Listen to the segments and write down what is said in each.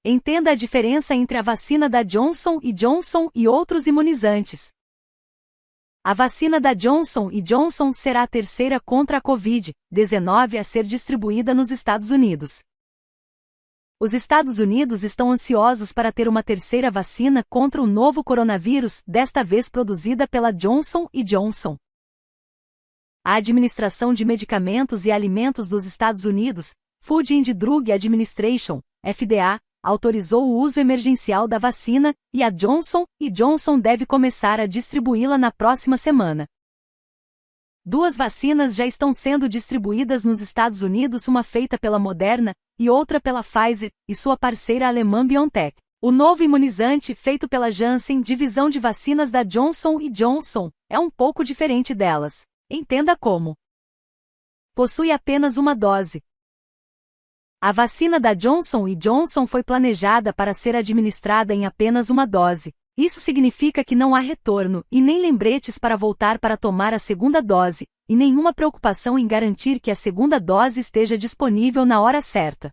Entenda a diferença entre a vacina da Johnson & Johnson e outros imunizantes. A vacina da Johnson & Johnson será a terceira contra a Covid-19 a ser distribuída nos Estados Unidos. Os Estados Unidos estão ansiosos para ter uma terceira vacina contra o novo coronavírus, desta vez produzida pela Johnson & Johnson. A Administração de Medicamentos e Alimentos dos Estados Unidos, Food and Drug Administration, FDA, autorizou o uso emergencial da vacina, e a Johnson & Johnson deve começar a distribuí-la na próxima semana. Duas vacinas já estão sendo distribuídas nos Estados Unidos, uma feita pela Moderna e outra pela Pfizer e sua parceira alemã BioNTech. O novo imunizante, feito pela Janssen, divisão de vacinas da Johnson & Johnson, é um pouco diferente delas. Entenda como. Possui apenas uma dose. A vacina da Johnson & Johnson foi planejada para ser administrada em apenas uma dose. Isso significa que não há retorno, e nem lembretes para voltar para tomar a segunda dose, e nenhuma preocupação em garantir que a segunda dose esteja disponível na hora certa.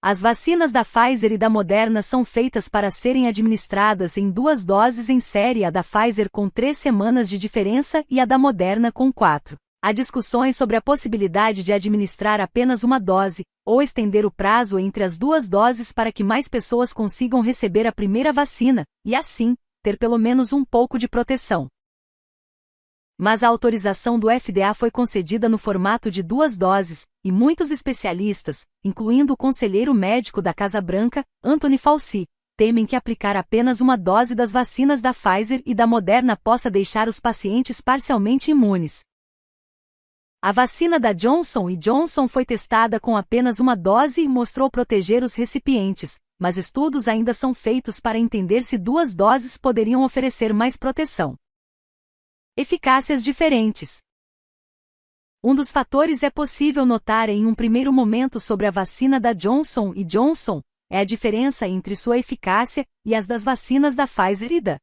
As vacinas da Pfizer e da Moderna são feitas para serem administradas em 2 doses em série, a da Pfizer com 3 semanas de diferença e a da Moderna com 4. Há discussões sobre a possibilidade de administrar apenas uma dose, ou estender o prazo entre as 2 doses para que mais pessoas consigam receber a primeira vacina, e assim, ter pelo menos um pouco de proteção. Mas a autorização do FDA foi concedida no formato de 2 doses, e muitos especialistas, incluindo o conselheiro médico da Casa Branca, Anthony Fauci, temem que aplicar apenas uma dose das vacinas da Pfizer e da Moderna possa deixar os pacientes parcialmente imunes. A vacina da Johnson & Johnson foi testada com apenas uma dose e mostrou proteger os recipientes, mas estudos ainda são feitos para entender se 2 doses poderiam oferecer mais proteção. Eficácias diferentes. Um dos fatores é possível notar em um primeiro momento sobre a vacina da Johnson & Johnson, é a diferença entre sua eficácia e as das vacinas da Pfizer e da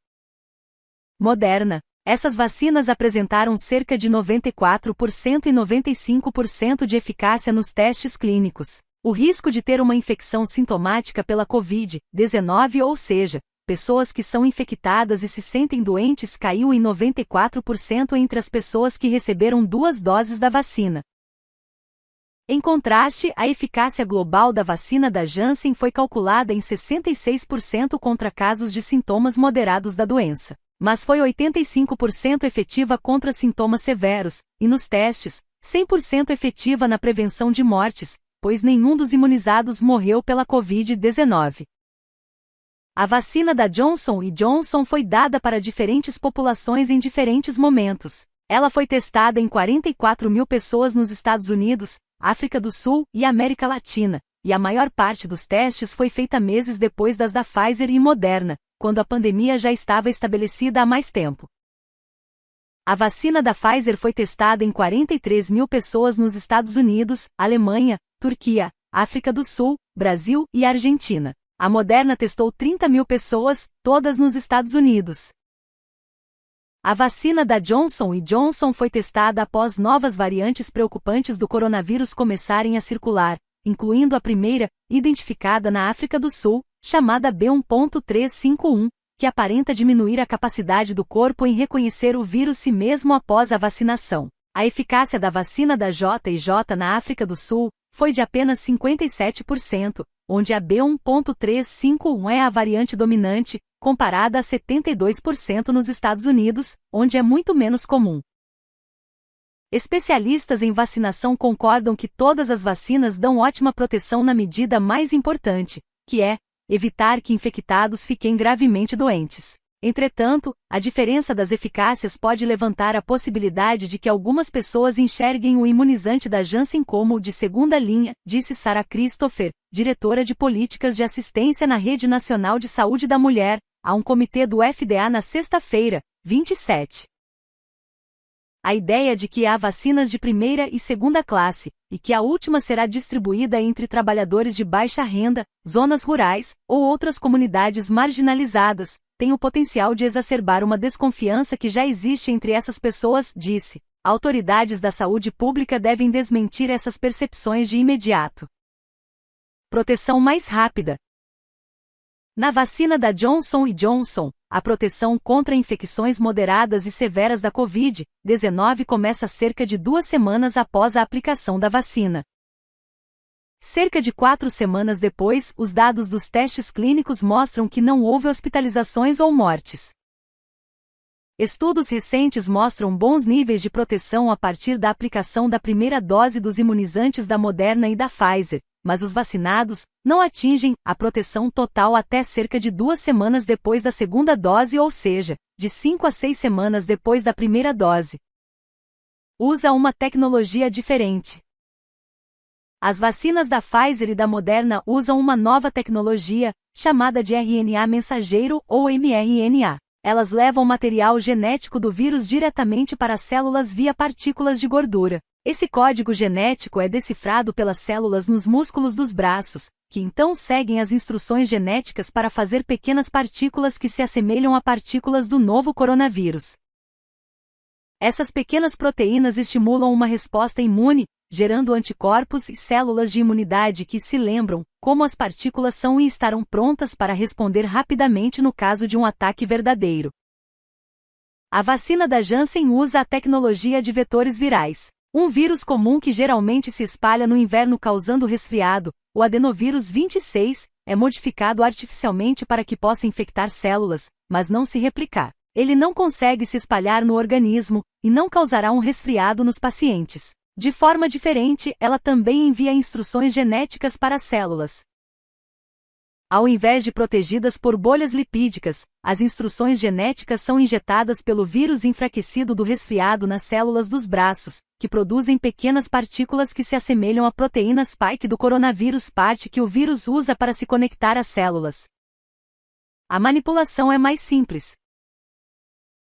Moderna. Essas vacinas apresentaram cerca de 94% e 95% de eficácia nos testes clínicos. O risco de ter uma infecção sintomática pela Covid-19, ou seja, pessoas que são infectadas e se sentem doentes, caiu em 94% entre as pessoas que receberam 2 doses da vacina. Em contraste, a eficácia global da vacina da Janssen foi calculada em 66% contra casos de sintomas moderados da doença. Mas foi 85% efetiva contra sintomas severos, e nos testes, 100% efetiva na prevenção de mortes, pois nenhum dos imunizados morreu pela Covid-19. A vacina da Johnson & Johnson foi dada para diferentes populações em diferentes momentos. Ela foi testada em 44 mil pessoas nos Estados Unidos, África do Sul e América Latina, e a maior parte dos testes foi feita meses depois das da Pfizer e Moderna, quando a pandemia já estava estabelecida há mais tempo. A vacina da Pfizer foi testada em 43 mil pessoas nos Estados Unidos, Alemanha, Turquia, África do Sul, Brasil e Argentina. A Moderna testou 30 mil pessoas, todas nos Estados Unidos. A vacina da Johnson & Johnson foi testada após novas variantes preocupantes do coronavírus começarem a circular, incluindo a primeira, identificada na África do Sul, chamada B.1.351, que aparenta diminuir a capacidade do corpo em reconhecer o vírus mesmo após a vacinação. A eficácia da vacina da J&J na África do Sul foi de apenas 57%, onde a B.1.351 é a variante dominante, comparada a 72% nos Estados Unidos, onde é muito menos comum. Especialistas em vacinação concordam que todas as vacinas dão ótima proteção na medida mais importante, que é evitar que infectados fiquem gravemente doentes. Entretanto, a diferença das eficácias pode levantar a possibilidade de que algumas pessoas enxerguem o imunizante da Janssen como de segunda linha, disse Sarah Christopher, diretora de políticas de assistência na Rede Nacional de Saúde da Mulher, a um comitê do FDA na sexta-feira, 27. A ideia de que há vacinas de primeira e segunda classe, e que a última será distribuída entre trabalhadores de baixa renda, zonas rurais, ou outras comunidades marginalizadas, tem o potencial de exacerbar uma desconfiança que já existe entre essas pessoas, disse. Autoridades da saúde pública devem desmentir essas percepções de imediato. Proteção mais rápida. Na vacina da Johnson & Johnson, a proteção contra infecções moderadas e severas da Covid-19 começa cerca de 2 semanas após a aplicação da vacina. Cerca de 4 semanas depois, os dados dos testes clínicos mostram que não houve hospitalizações ou mortes. Estudos recentes mostram bons níveis de proteção a partir da aplicação da primeira dose dos imunizantes da Moderna e da Pfizer, mas os vacinados não atingem a proteção total até cerca de 2 semanas depois da segunda dose, ou seja, de 5 a 6 semanas depois da primeira dose. Usa uma tecnologia diferente. As vacinas da Pfizer e da Moderna usam uma nova tecnologia, chamada de RNA mensageiro ou mRNA. Elas levam material genético do vírus diretamente para as células via partículas de gordura. Esse código genético é decifrado pelas células nos músculos dos braços, que então seguem as instruções genéticas para fazer pequenas partículas que se assemelham a partículas do novo coronavírus. Essas pequenas proteínas estimulam uma resposta imune, gerando anticorpos e células de imunidade que se lembram como as partículas são e estarão prontas para responder rapidamente no caso de um ataque verdadeiro. A vacina da Janssen usa a tecnologia de vetores virais. Um vírus comum que geralmente se espalha no inverno causando resfriado, o adenovírus 26, é modificado artificialmente para que possa infectar células, mas não se replicar. Ele não consegue se espalhar no organismo e não causará um resfriado nos pacientes. De forma diferente, ela também envia instruções genéticas para as células. Ao invés de protegidas por bolhas lipídicas, as instruções genéticas são injetadas pelo vírus enfraquecido do resfriado nas células dos braços, que produzem pequenas partículas que se assemelham à proteína spike do coronavírus, parte que o vírus usa para se conectar às células. A manipulação é mais simples.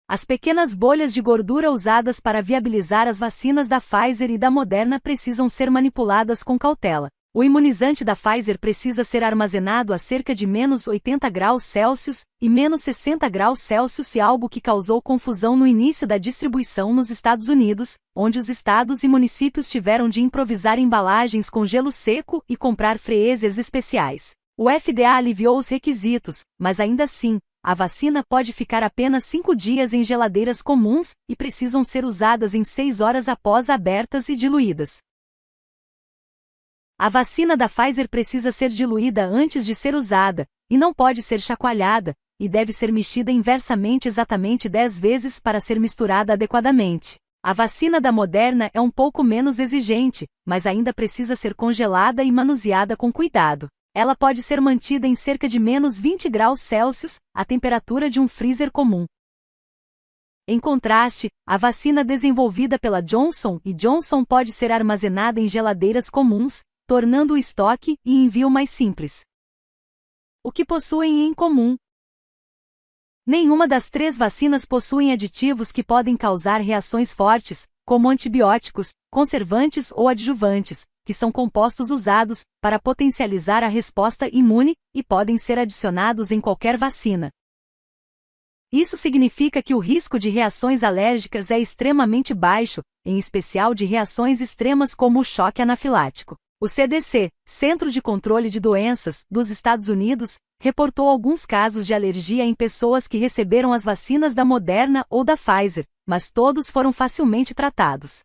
As pequenas bolhas de gordura usadas para viabilizar as vacinas da Pfizer e da Moderna precisam ser manipuladas com cautela. O imunizante da Pfizer precisa ser armazenado a cerca de -80°C e -60°C, algo que causou confusão no início da distribuição nos Estados Unidos, onde os estados e municípios tiveram de improvisar embalagens com gelo seco e comprar freezers especiais. O FDA aliviou os requisitos, mas ainda assim, a vacina pode ficar apenas 5 dias em geladeiras comuns e precisam ser usadas em 6 horas após abertas e diluídas. A vacina da Pfizer precisa ser diluída antes de ser usada, e não pode ser chacoalhada, e deve ser mexida inversamente exatamente 10 vezes para ser misturada adequadamente. A vacina da Moderna é um pouco menos exigente, mas ainda precisa ser congelada e manuseada com cuidado. Ela pode ser mantida em cerca de -20°C, a temperatura de um freezer comum. Em contraste, a vacina desenvolvida pela Johnson & Johnson pode ser armazenada em geladeiras comuns, tornando o estoque e envio mais simples. O que possuem em comum? Nenhuma das 3 vacinas possuem aditivos que podem causar reações fortes, como antibióticos, conservantes ou adjuvantes, que são compostos usados para potencializar a resposta imune e podem ser adicionados em qualquer vacina. Isso significa que o risco de reações alérgicas é extremamente baixo, em especial de reações extremas como o choque anafilático. O CDC, Centro de Controle de Doenças, dos Estados Unidos, reportou alguns casos de alergia em pessoas que receberam as vacinas da Moderna ou da Pfizer, mas todos foram facilmente tratados.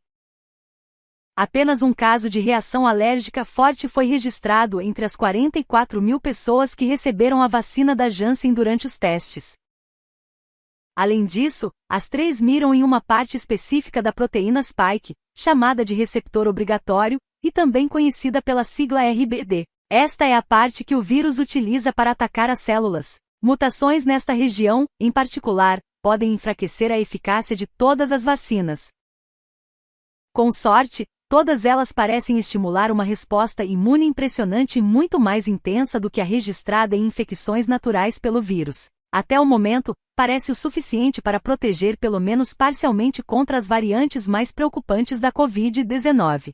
Apenas um caso de reação alérgica forte foi registrado entre as 44 mil pessoas que receberam a vacina da Janssen durante os testes. Além disso, as 3 miram em uma parte específica da proteína spike, chamada de receptor obrigatório, e também conhecida pela sigla RBD. Esta é a parte que o vírus utiliza para atacar as células. Mutações nesta região, em particular, podem enfraquecer a eficácia de todas as vacinas. Com sorte, todas elas parecem estimular uma resposta imune impressionante e muito mais intensa do que a registrada em infecções naturais pelo vírus. Até o momento, parece o suficiente para proteger pelo menos parcialmente contra as variantes mais preocupantes da Covid-19.